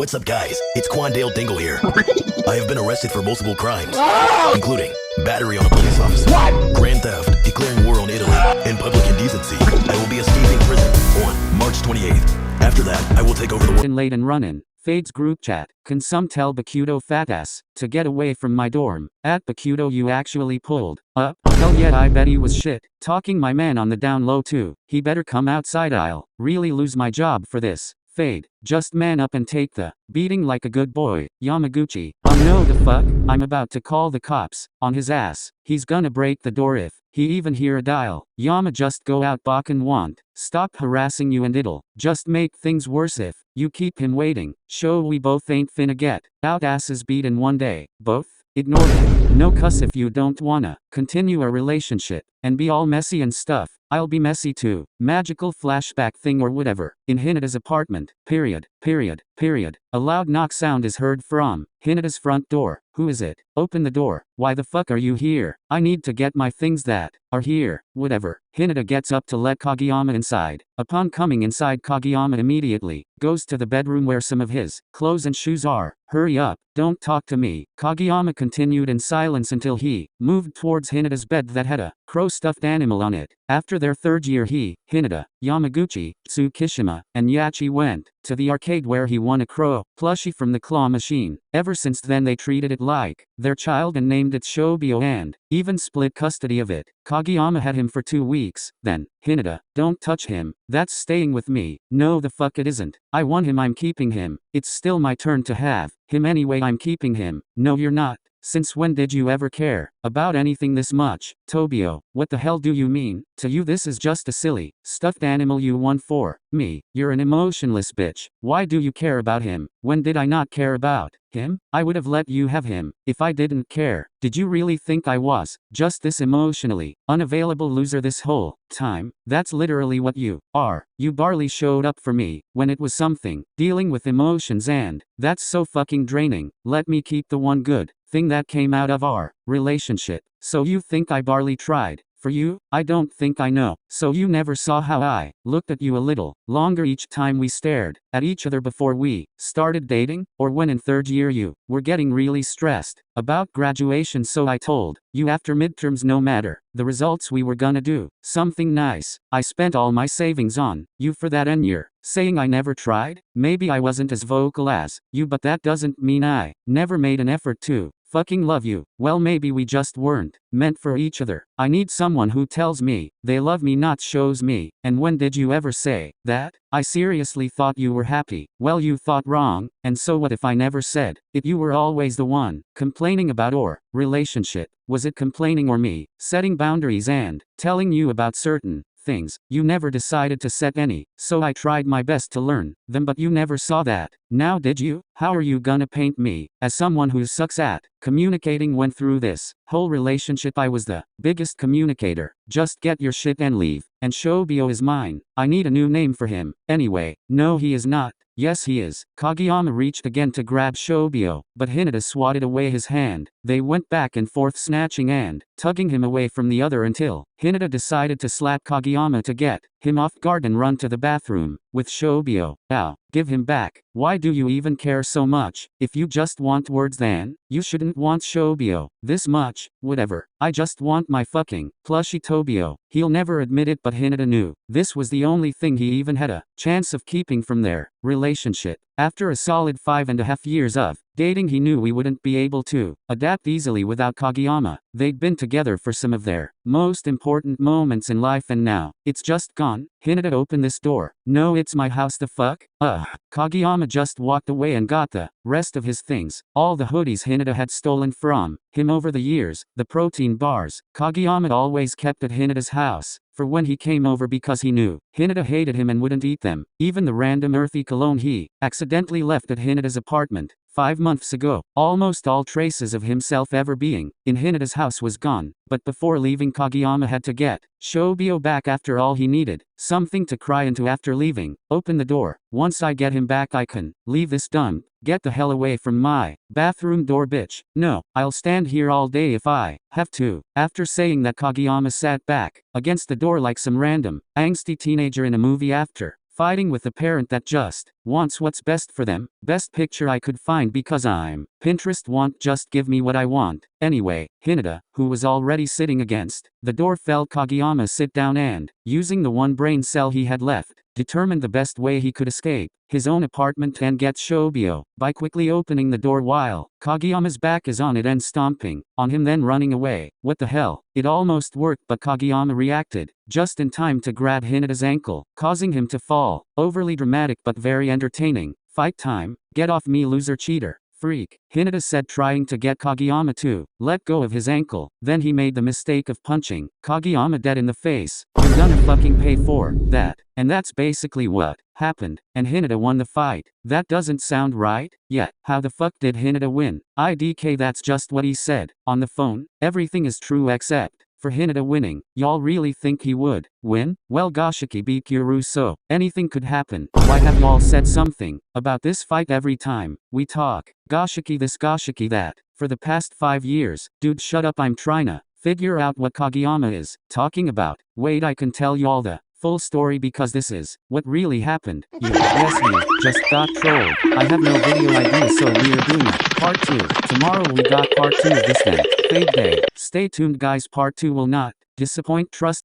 What's up, guys? It's Quandale Dingle here. I have been arrested for multiple crimes, including battery on a police officer, grand theft, declaring war on Italy, and public indecency. I will be escaping prison on March 28th. After that, I will take over the world. Late and Runnin. Fades group chat. Can some tell Bakudo fat ass to get away from my dorm? At Bakudo you actually pulled up? Hell yeah, I bet he was shit. Talking my man on the down low too. He better come outside, I'll really lose my job for this. Fade, just man up and take the beating like a good boy. Yamaguchi, oh no the fuck, I'm about to call the cops on his ass. He's gonna break the door if he even hear a dial. Yama, just go out Bakken want. Stop harassing you and it'll just make things worse if you keep him waiting. Show we both ain't finna get out asses beat in one day. Both? Ignore him. No cuss if you don't wanna continue a relationship and be all messy and stuff. I'll be messy too. Magical flashback thing or whatever. In Hinata's apartment. Period. A loud knock sound is heard from Hinata's front door. Who is it? Open the door. Why the fuck are you here? I need to get my things that are here. Whatever. Hinata gets up to let Kageyama inside. Upon coming inside, Kageyama immediately goes to the bedroom where some of his clothes and shoes are. Hurry up, don't talk to me. Kageyama continued in silence until he moved towards Hinata's bed that had a crow stuffed animal on it. After their third year, he, Hinata, Yamaguchi, Tsukishima, and Yachi went to the arcade where he won a crow plushie from the claw machine. Ever since then they treated it like their child and named it Shobio and even split custody of it. Kageyama had him for 2 weeks. Then, Hinata, don't touch him. That's staying with me. No the fuck it isn't. I want him, I'm keeping him. It's still my turn to have him anyway, I'm keeping him. No you're not. Since when did you ever care about anything this much? Tobio, what the hell do you mean? To you this is just a silly, stuffed animal you won for me. You're an emotionless bitch. Why do you care about him? When did I not care about him? I would have let you have him if I didn't care. Did you really think I was just this emotionally unavailable loser this whole time? That's literally what you are. You barely showed up for me when it was something dealing with emotions, and that's so fucking draining. Let me keep the one good thing that came out of our relationship. So you think I barely tried for you? I don't think I know. So you never saw how I looked at you a little longer each time we stared at each other before we started dating? Or when in third year you were getting really stressed about graduation, so I told you after midterms no matter the results we were gonna do something nice. I spent all my savings on you for that, and you're saying I never tried? Maybe I wasn't as vocal as you, but that doesn't mean I never made an effort to fucking love you. Well, maybe we just weren't meant for each other. I need someone who tells me they love me, not shows me. And when did you ever say that? I seriously thought you were happy. Well, you thought wrong. And so what if I never said it? You were always the one complaining about our relationship. Was it complaining or me setting boundaries and telling you about certain things? You never decided to set any, so I tried my best to learn them, but you never saw that. Now did you? How are you gonna paint me as someone who sucks at communicating when through this whole relationship I was the biggest communicator? Just get your shit and leave. And Shobio is mine. I need a new name for him. Anyway, no he is not. Yes he is. Kageyama reached again to grab Shobio, but Hinata swatted away his hand. They went back and forth, snatching and tugging him away from the other until Hinata decided to slap Kageyama to get him off guard and run to the bathroom with Shobio. Ow, give him back. Why do you even care so much? If you just want words, then you shouldn't want Shobio this much. Whatever. I just want my fucking plushy Tobio. He'll never admit it, but Hinata knew this was the only thing he even had a chance of keeping from their relationship. After a solid 5.5 years of dating, he knew he wouldn't be able to adapt easily without Kageyama. They'd been together for some of their most important moments in life, and now it's just gone. Hinata, open this door. No, it's my house, the fuck? Kageyama just walked away and got the rest of his things. All the hoodies Hinata had stolen from him over the years, the protein bars Kageyama always kept at Hinata's house for when he came over, because he knew Hinata hated him and wouldn't eat them. Even the random earthy cologne he accidentally left at Hinata's apartment 5 months ago. Almost all traces of himself ever being in Hinata's house was gone. But before leaving, Kageyama had to get Shobio back. After all, he needed something to cry into after leaving. Open the door. Once I get him back, I can leave this dump. Get the hell away from my bathroom door, bitch. No, I'll stand here all day if I have to. After saying that, Kageyama sat back against the door like some random, angsty teenager in a movie after fighting with a parent that just wants what's best for them, best picture I could find because I'm Pinterest want just give me what I want. Anyway, Hinata, who was already sitting against the door, felt Kageyama sit down and, using the one brain cell he had left, determined the best way he could escape his own apartment and get Shobio by quickly opening the door while Kageyama's back is on it and stomping on him, then running away. What the hell? It almost worked, but Kageyama reacted just in time to grab Hinata's ankle, causing him to fall. Overly dramatic but very entertaining. Fight time. Get off me, loser cheater. Freak, Hinata said, trying to get Kageyama to let go of his ankle. Then he made the mistake of punching Kageyama dead in the face. You're gonna fucking pay for that. And that's basically what happened, and Hinata won the fight. That doesn't sound right? Yet, how the fuck did Hinata win? IDK, that's just what he said on the phone. Everything is true except for Hinata winning. Y'all really think he would win? Well, Goshiki beat Kuru, so anything could happen. Why have y'all said something about this fight every time we talk? Goshiki this, Goshiki that. For the past 5 years. Dude, shut up, I'm tryna figure out what Kageyama is talking about. Wait, I can tell y'all the full story because this is what really happened. Yes, you just got trolled. I have no video idea, so we're doing part 2. Tomorrow we got part 2 of this then. Fade day. Stay tuned guys, part 2 will not disappoint, trust